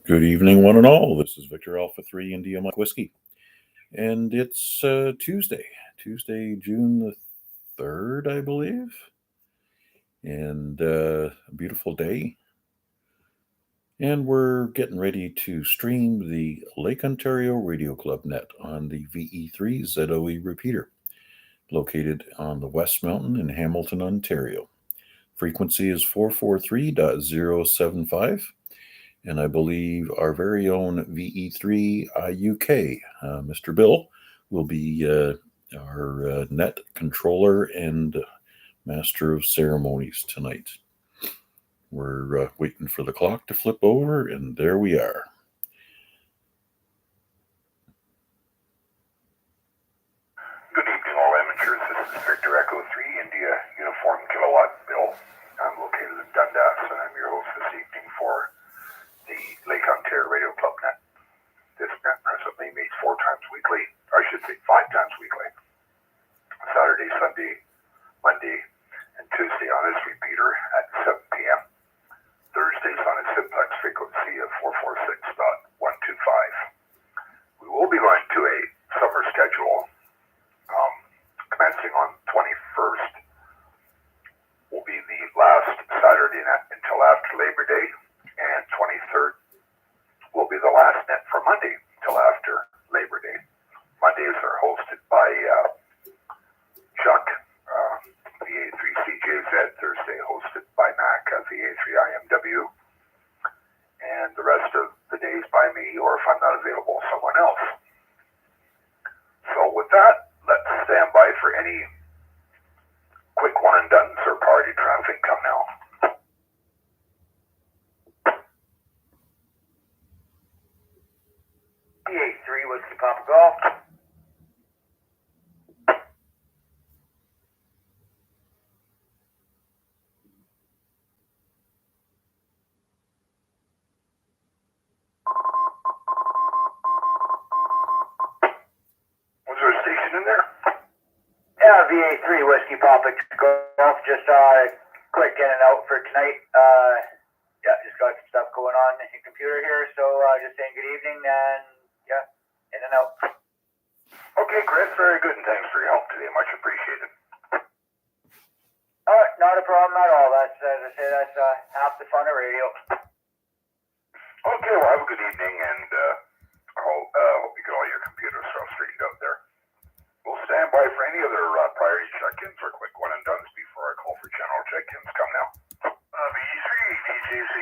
Good evening, one and all. This is Victor Alpha 3 India Mike Whiskey. And it's Tuesday, June the 3rd, I believe. And a beautiful day. And we're getting ready to stream the Lake Ontario Radio Club net on the VA3 repeater, located on the West Mountain in Hamilton, Ontario. Frequency is 443.075. And I believe our very own VA3IMW, Mr. Bill, will be our net controller and master of ceremonies tonight. We're waiting for the clock to flip over, and there we are. Good evening, all amateurs. This is Victor Echo 3 India Uniform Kilowatt Bill. I'm located in Dundas, and I'm your host this evening for the Lake Ontario Radio Club net. This net presently meets 4 times weekly, or I should say 5 times weekly. Saturday, Sunday, Monday, and Tuesday on its repeater at 7 p.m. Thursdays on its simplex frequency of 446.125. We will be going to a summer schedule commencing on 21st. Will be the last Saturday night until after Labor Day. And 23rd will be the last net for Monday till after Labor Day. Mondays are hosted by Chuck, VA3CJZ. Thursday hosted by Mac, VA3IMW. And the rest of the days by me, or if I'm not available, someone else. So with that, let's stand by for any quick one and dones or party traffic. Come now. VA3 Whiskey Papa Golf. Was there a station in there? Yeah, VA3 Whiskey Papa Golf. Just quick in and out for tonight. Yeah, just got some stuff going on in the computer here, so just saying good evening and yeah, in and out. Okay, Chris, very good, and thanks for your help today. Much appreciated. Not a problem at all. That's, as I say, that's half the fun of radio. Okay, well, have a good evening, and I hope you get all your computer stuff straightened out there. We'll stand by for any other priority check-ins or quick one and dones before I call for general check-ins. Come now. V3 DJZ.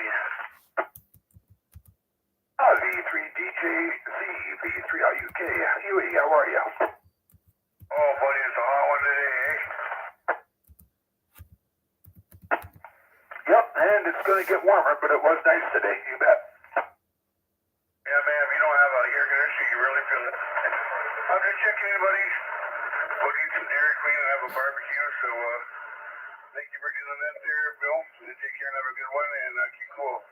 V3 DJZ, V3IUK. Huey, how are you? Oh, buddy, it's a hot one today, eh? Yep, and it's going to get warmer, but it was nice today, you bet. Yeah, man, if you don't have a air conditioning, you really feel it. I'm just checking in, buddy. We'll eat some Dairy Queen and have a barbecue, so thank you for doing that there, Bill. So take care and have a good one, and keep cool.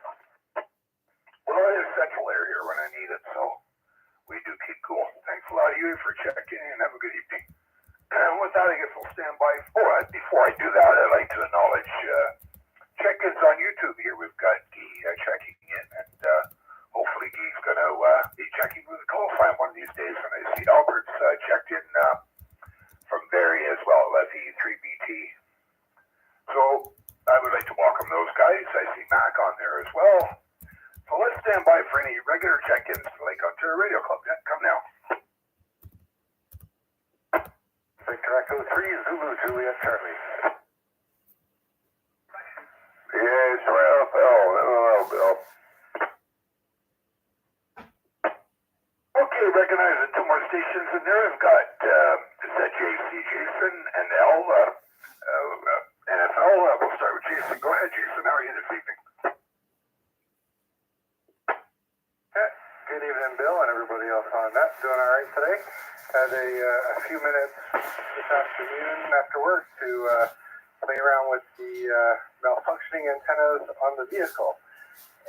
Well, I have central air here when I need it, so we do keep cool. Thanks a lot, Huey, for checking in. Have a good evening. And with that, I guess we'll stand by. Before I do that, I'd like to acknowledge check-ins on YouTube here. We've got Guy checking in, and hopefully Guy's going to be checking with the call sign one of these days. And I see Albert's checked in from Barrie as well, V3BT. So I would like to welcome those guys. I see Mac on there as well. So let's stand by for any regular check-ins to Lake Ontario Radio Club. Come now. Victor Echo 3, Zulu, Juliet, Charlie. Yes, well, Bill. Okay, recognizing 2 more stations in there. I've got ZJC Jason and L. NFL. We'll start with Jason. Go ahead, Jason. How are you this evening? Good evening, Bill, and everybody else on that. Doing all right today. Had a few minutes this afternoon after work to play around with the malfunctioning antennas on the vehicle.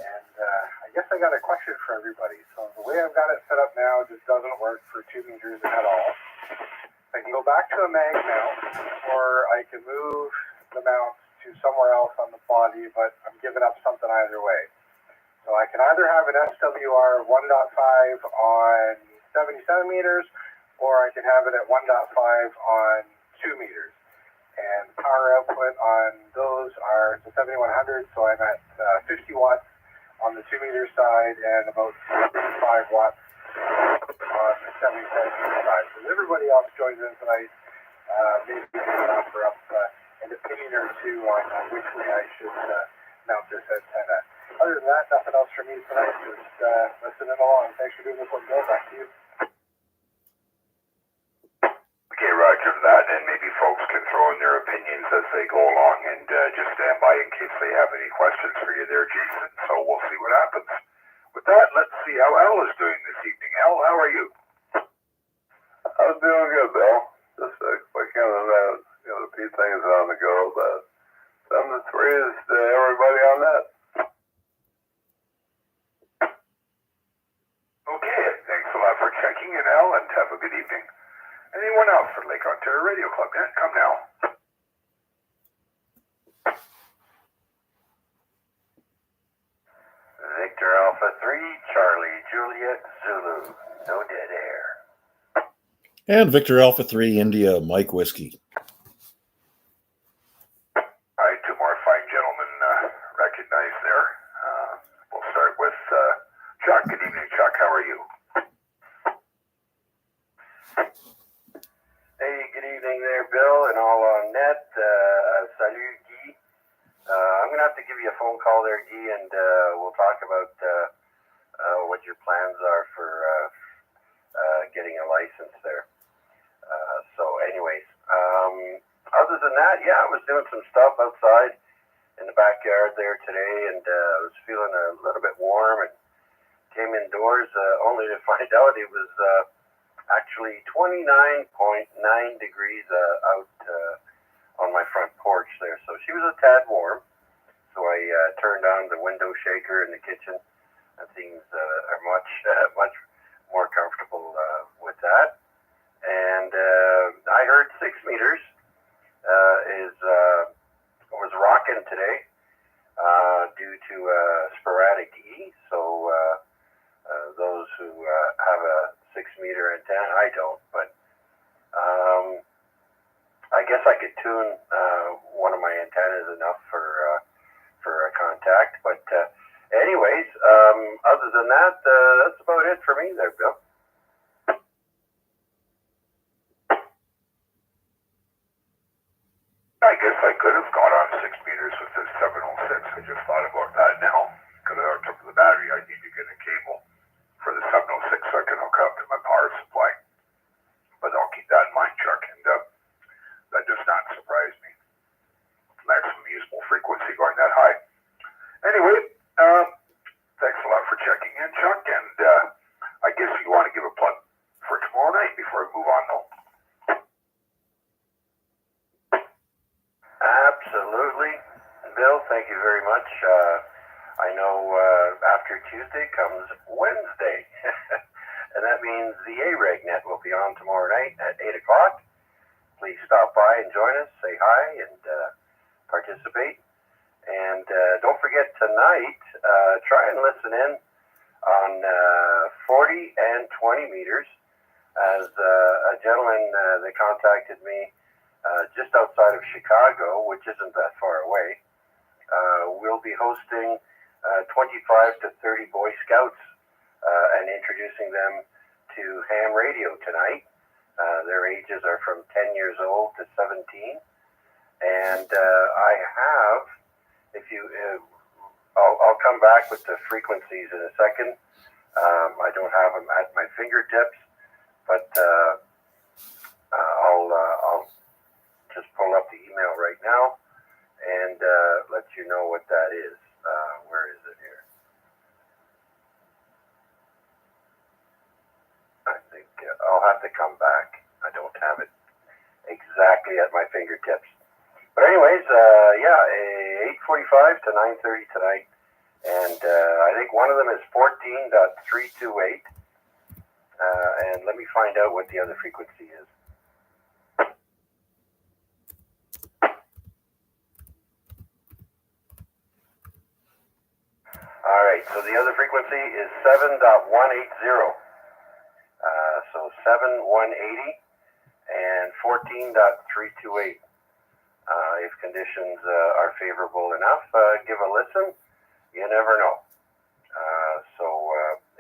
And I guess I got a question for everybody. So the way I've got it set up now just doesn't work for 2 meters at all. I can go back to a mag mount, or I can move the mount to somewhere else on the body, but I'm giving up something either way. So So I can either have an SWR 1.5 on 77 meters, or I can have it at 1.5 on 2 meters. And power output on those are the 7100, so I'm at 50 watts on the 2 meter side and about 5 watts on the 77 meter side. So everybody else joins in tonight, maybe we can offer up an opinion or two on which way I should mount this antenna. Other than that, nothing else for me tonight. Just listening along. Thanks for doing this one, Bill. Back to you. Okay, roger that, and maybe folks can throw in their opinions as they go along, and just stand by in case they have any questions for you there, Jason. So we'll see what happens. With that, let's see how Al is doing this evening. Al, how are you? I'm doing good, Bill. Just quick on that, a few things on the go, but 7 to 3 is to everybody on that. Okay, thanks a lot for checking in, Al, and have a good evening. Anyone else for Lake Ontario Radio Club? Yeah, come now. Victor Alpha 3, Charlie, Juliet, Zulu, no dead air. And Victor Alpha 3 India Mike Whiskey. All right, two more fine gentlemen recognized there. We'll start with Chuck. Good evening, Chuck. How are you? Hey, good evening there, Bill, and all on net. Salut, Guy. I'm going to have to give you a phone call there, Guy, and we'll talk about what your plans are for getting a license there. So anyways, other than that, yeah, I was doing some stuff outside in the backyard there today, and I was feeling a little bit warm, and came indoors only to find out it was actually 29.9 degrees out on my front porch there. So she was a tad warm. So I turned on the window shaker in the kitchen, and things are much more comfortable with that. And I heard 6 meters was rocking today due to sporadic E. So those who have a 6 meter antenna, I don't, but I guess I could tune one of my antennas enough for a contact. But anyways, other than that, that's about it for me there, Bill. I guess I could have got on 6 meters with this 706. I just thought about that now. Could have hooked up to the battery. I need to get a cable for the 706 so I can hook up to my power supply. But I'll keep that in mind, Chuck, and that does not surprise me. Maximum usable frequency going that high. Anyway, thanks a lot for checking in, Chuck, and I guess you want to give a plug for tomorrow night before we move on, though. Absolutely. Bill, thank you very much. I know after Tuesday comes Wednesday, and that means the A-RegNet will be on tomorrow night at 8 o'clock. Please stop by and join us, say hi, and participate. And don't forget tonight, try and listen in on 40 and 20 meters, as a gentleman that contacted me just outside of Chicago, which isn't that far away. We'll be hosting 25 to 30 Boy Scouts and introducing them to ham radio tonight. Their ages are from 10 years old to 17. And I have, I'll come back with the frequencies in a second. I don't have them at my fingertips, but I'll just pull up the email right now and let you know what that is. Where is it here? I think I'll have to come back. I don't have it exactly at my fingertips. But anyways, 8:45 to 9:30 tonight. And I think one of them is 14.328. And let me find out what the other frequency is. All right, so the other frequency is 7.180. So 7.180 and 14.328. If conditions are favorable enough, give a listen. You never know.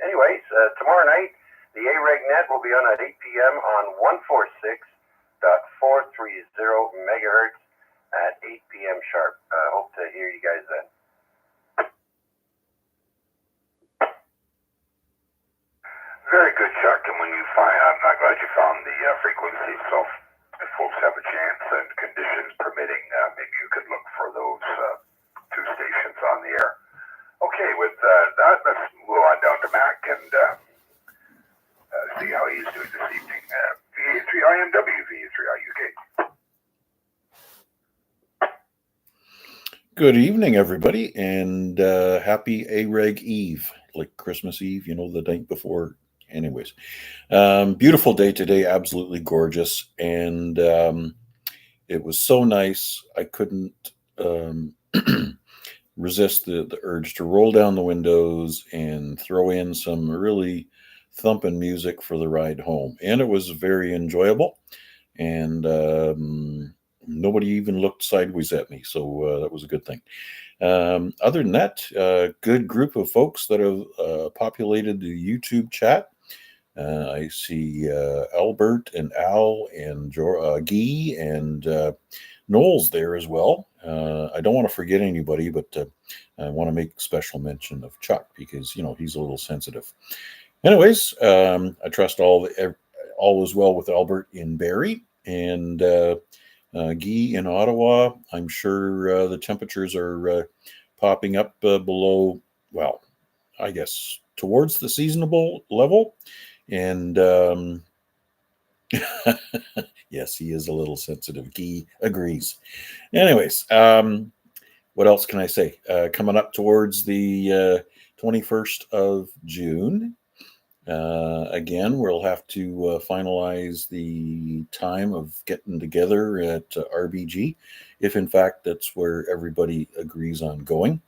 Anyways, tomorrow night, the A-Reg net will be on at 8 p.m. on 146.430 megahertz at 8 p.m. sharp. Hope to hear you guys then. Very good, Chuck. And when you find, I'm glad you found the frequency. So if folks have a chance and conditions permitting, maybe you could look for those two stations on the air. Okay, with that, let's move on down to Mac and see how he's doing this evening. VA3IMW, VA3IUK. Good evening, everybody, and happy A-Reg Eve, like Christmas Eve, you know, the night before. Anyways, beautiful day today, absolutely gorgeous, and it was so nice. I couldn't resist the urge to roll down the windows and throw in some really thumping music for the ride home, and it was very enjoyable, and nobody even looked sideways at me, so that was a good thing. Other than that, good group of folks that have populated the YouTube chat. I see Albert and Al and Guy and Noel's there as well. I don't want to forget anybody, but I want to make special mention of Chuck because, you know, he's a little sensitive. Anyways, I trust all is well with Albert in Barrie and Guy in Ottawa. I'm sure the temperatures are popping up below, well, I guess towards the seasonable level. And yes, he is a little sensitive. Guy agrees. Anyways, what else can I say? Coming up towards the 21st of June. Again, we'll have to finalize the time of getting together at RBG, if in fact that's where everybody agrees on going.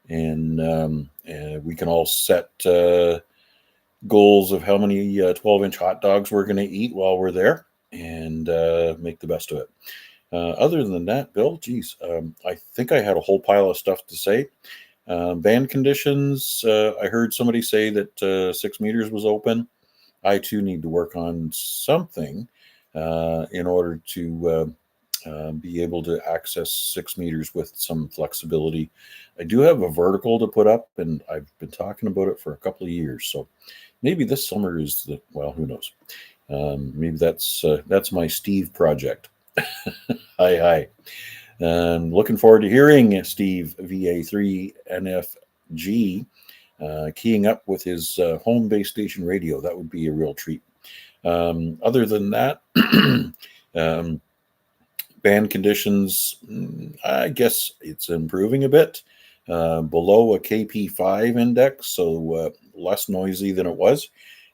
And we can all set goals of how many 12-inch hot dogs we're going to eat while we're there and make the best of it. Other than that, Bill, geez, I think I had a whole pile of stuff to say. Band conditions, I heard somebody say that 6 meters was open. I too need to work on something in order to be able to access 6 meters with some flexibility. I do have a vertical to put up, and I've been talking about it for a couple of years. So maybe this summer is the, well, who knows? Maybe that's my Steve project. Hi. Looking forward to hearing Steve VA3NFG keying up with his home base station radio. That would be a real treat. Other than that, band conditions, I guess it's improving a bit. Below a KP5 index, so less noisy than it was.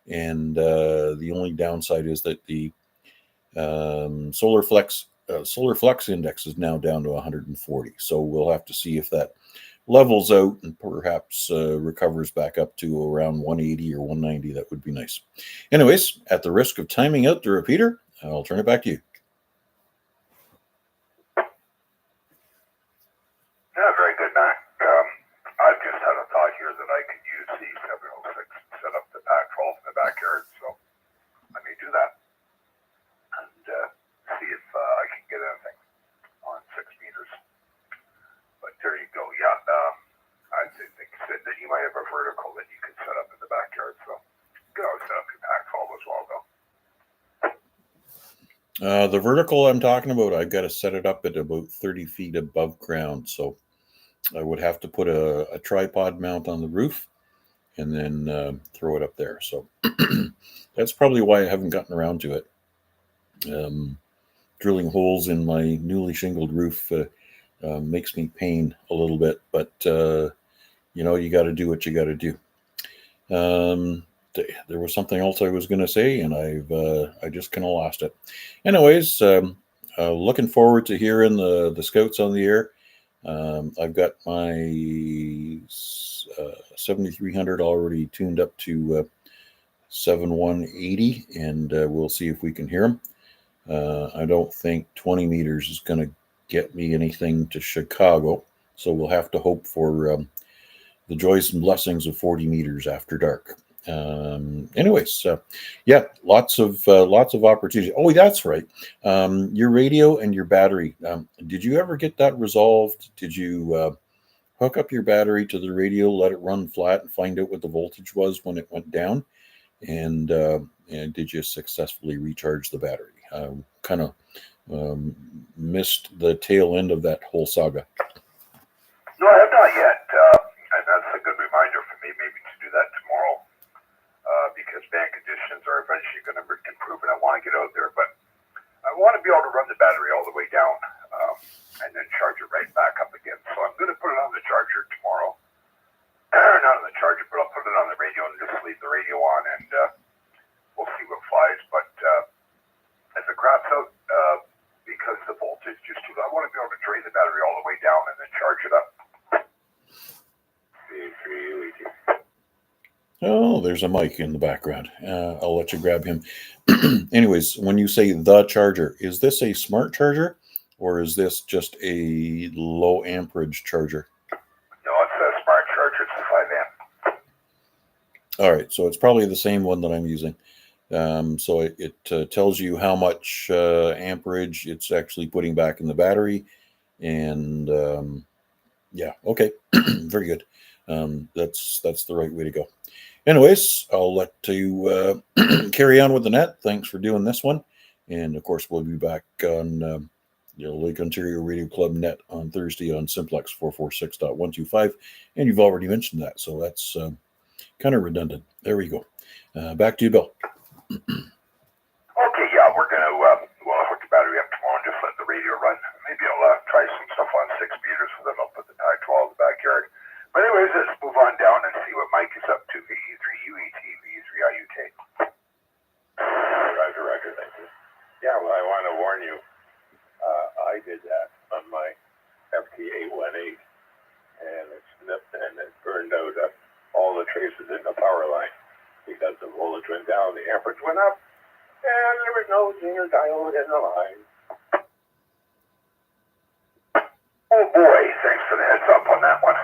And the only downside is that the solar flux index is now down to 140. So we'll have to see if that levels out and perhaps recovers back up to around 180 or 190. That would be nice. Anyways, at the risk of timing out the repeater, I'll turn it back to you. Yeah, very good, Mac. I've just had a thought here that I could use the 706 and set up the pack vault in the backyard, so I may do that and see if I can get anything on 6 meters. But there you go. Yeah, I think you said that you might have a vertical that you could set up in the backyard, so you can always set up your pack vault as well, though. The vertical I'm talking about, I've got to set it up at about 30 feet above ground. So I would have to put a tripod mount on the roof and then throw it up there. So that's probably why I haven't gotten around to it. Drilling holes in my newly shingled roof makes me pain a little bit, but you know, you got to do what you got to do. There was something else I was going to say, and I just kind of lost it. Anyways, looking forward to hearing the scouts on the air. I've got my 7300 already tuned up to 7180, and we'll see if we can hear them. I don't think 20 meters is going to get me anything to Chicago, so we'll have to hope for the joys and blessings of 40 meters after dark. Anyways, yeah, lots of opportunity. Oh, that's right. Your radio and your battery. Did you ever get that resolved? Did you hook up your battery to the radio, let it run flat, and find out what the voltage was when it went down? And did you successfully recharge the battery? Kind of missed the tail end of that whole saga. No, I have not yet. And that's a good reminder for me maybe to do that tomorrow. Because band conditions are eventually going to improve and I want to get out there. But I want to be able to run the battery all the way down and then charge it right back up again. So I'm going to put it on the charger tomorrow. Not on the charger, but I'll put it on the radio and just leave the radio on and we'll see what flies. But if it craps out because the voltage just too low, I want to be able to drain the battery all the way down and then charge it up. Oh, there's a mic in the background. I'll let you grab him. Anyways, when you say the charger, is this a smart charger or is this just a low amperage charger? No, it's a smart charger. It's a 5 amp. All right, so it's probably the same one that I'm using. So it tells you how much amperage it's actually putting back in the battery. And yeah, okay, very good. That's the right way to go. Anyways, I'll let you carry on with the net. Thanks for doing this one. And of course, we'll be back on Lake Ontario Radio Club net on Thursday on Simplex 446.125. And you've already mentioned that, so that's kind of redundant. There we go. Back to you, Bill. Okay, yeah, we're going to we'll hook the battery up tomorrow and just let the radio run. Maybe I'll try some stuff on 6 meters for them up at the Pac 12 in the backyard. But anyways, let's move on down and see what Mike is up to. VA3UET, VA3IUK. Roger, thank you. Yeah, well, I want to warn you, I did that on my FT818, and it snipped and it burned out all the traces in the power line because the voltage went down, the amperage went up, and there was no zinger diode in the line. Oh boy, thanks for the heads up on that one.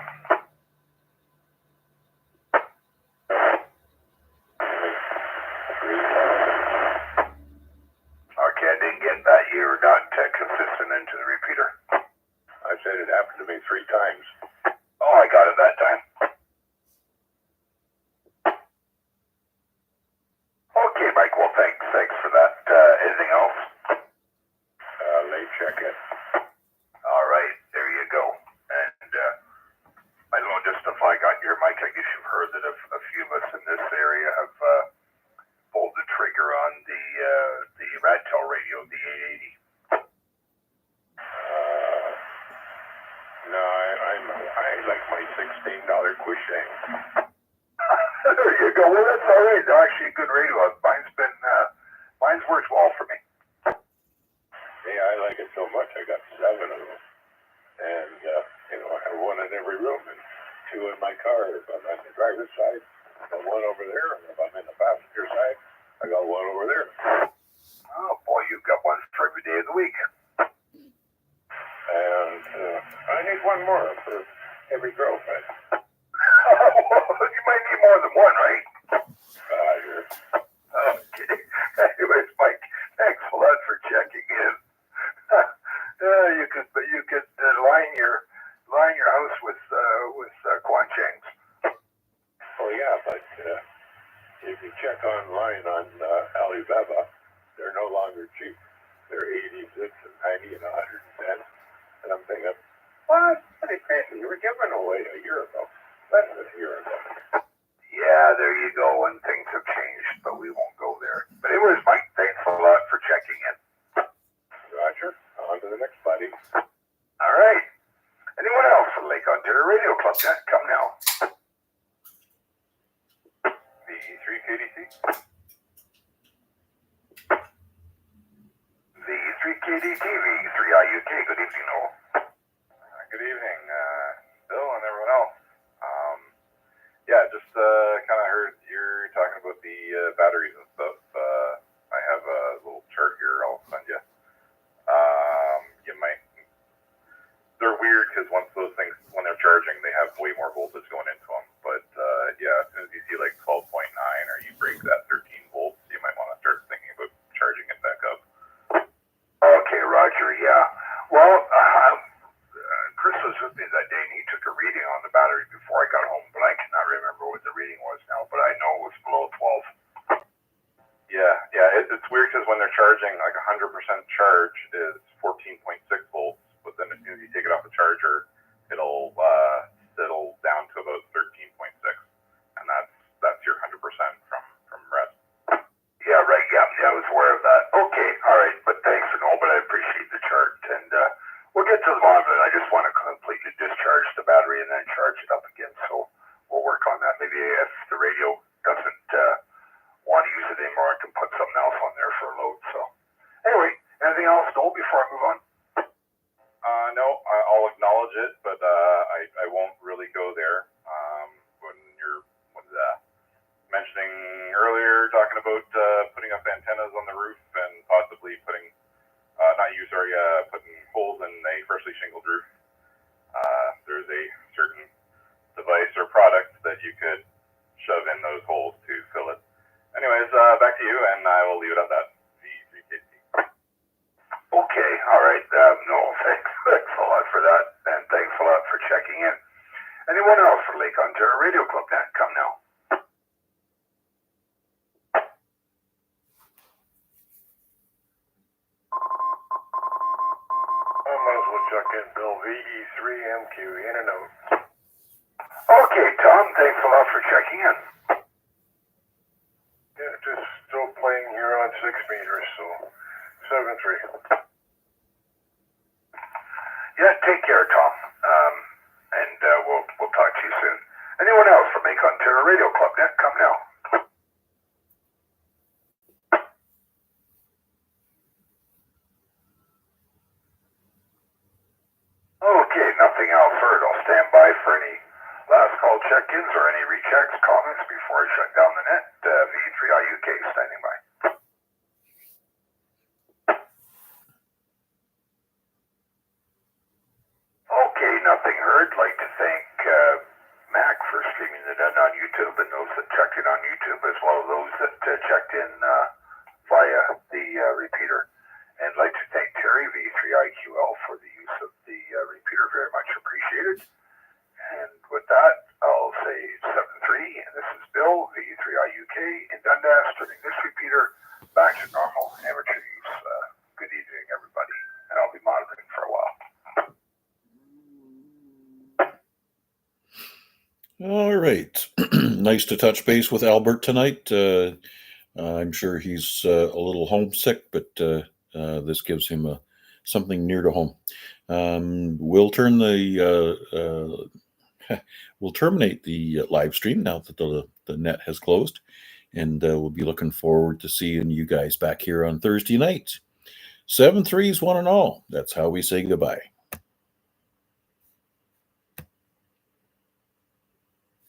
Okay, I didn't get that. You're not consistent into the repeater. I said it happened to me 3 times. Oh, I got it that time. Okay, Mike, well, thanks for that. Anything else? Late check-in. All right, there you go. And I don't know, just if I got your mic, I guess you've heard that a few of us in this area have pulled the trigger on the Radtel radio, the 880. No, I like my $16 Quishang. There you go. Well, that's all right. They're actually a good radio. Mine's works well for me. Yeah, I like it so much. I got 7 of them. And, I have one in every room and 2 in my car. If I'm on the driver's side, I got 1 over there. And if I'm in the passenger side, I got 1 over there. Oh, boy, you've got one for every day of the week. And I need 1 more for every girlfriend. You might need more than 1, right? Sure. Okay. Anyways, Mike, thanks a lot for checking in. You could line your house with Quan Chang's. Oh yeah, but if you check online on Alibaba, they're no longer cheap. They're 86 and 90 and 110. And I'm thinking, what? What are you crazy? You were given away a year ago. Less than a year ago. Yeah, there you go. And things have changed, but we won't go there. But anyways, Mike, thanks a lot for checking in. Roger. On to the next buddy. All right. Anyone else at Lake Ontario Radio Club? Come now. VE3KDC. VE3KDT, VE3IUK. Good evening, all. Good evening. because once those things, when they're charging, they have way more voltage going into them. But yeah, as soon as you see like 12.9 or you break that 13 volts, you might want to start thinking about charging it back up. Okay, Roger. Yeah. Well, Chris was with me that day, and he took a reading on the battery before I got home, but I cannot remember what the reading was now. But I know it was below 12. Yeah, it's weird because when they're charging, like 100% charge is 14.6 volts, but then as soon as you take it off the charger, it'll down to about 13.6, and that's your 100% from rest. Yeah, right. Yeah, I was aware of that. Okay, all right. But thanks for knowing, but I appreciate the chart, and we'll get to the bottom of it. I just want to completely discharge the battery and then charge it up again. So we'll work on that. Maybe if the radio doesn't want to use it anymore, I can put something else on there for a load. So anyway, anything else, Noel, before I move on? No, I'll acknowledge it, but I won't really go there. When you're mentioning earlier, talking about putting up antennas on the roof and possibly putting holes in a freshly shingled roof. There's a certain device or product that you could shove in those holes to fill it. Anyways, back to you, and I will leave it at that. VA3IMW. Okay, all right. No, thanks a lot for that, and thanks a lot for checking in. Anyone else for Lake Ontario Radio Club Net? Come now. I might as well check in, Bill. VE3MQ, in and out. Okay, Tom, thanks a lot for checking in. Yeah, just still playing here on 6 meters, so 7-3. Yeah, take care, Tom. And we'll talk to you soon. Anyone else from Lake Ontario Radio Club Net? Come now. Okay, nothing else heard. I'll stand by for any last call check-ins or any rechecks, comments before I shut down the net. V3IUK standing by. Okay, nothing heard. Like to thank Mac for streaming the net on YouTube and those that checked in on YouTube, as well as those that checked in via the repeater. And like to thank Terry, V3IQL, for the use of the repeater. Very much appreciated. And with that, I'll say 7-3, and this is Bill, V3IUK, in Dundas, turning this repeater back to normal amateur use. Good evening, everybody, and I'll be monitoring for a while. All right. Nice to touch base with Albert tonight. I'm sure he's a little homesick, but this gives him something near to home. We'll terminate the live stream now that the net has closed, and we'll be looking forward to seeing you guys back here on Thursday night. 7-3s, one and all. That's how we say goodbye.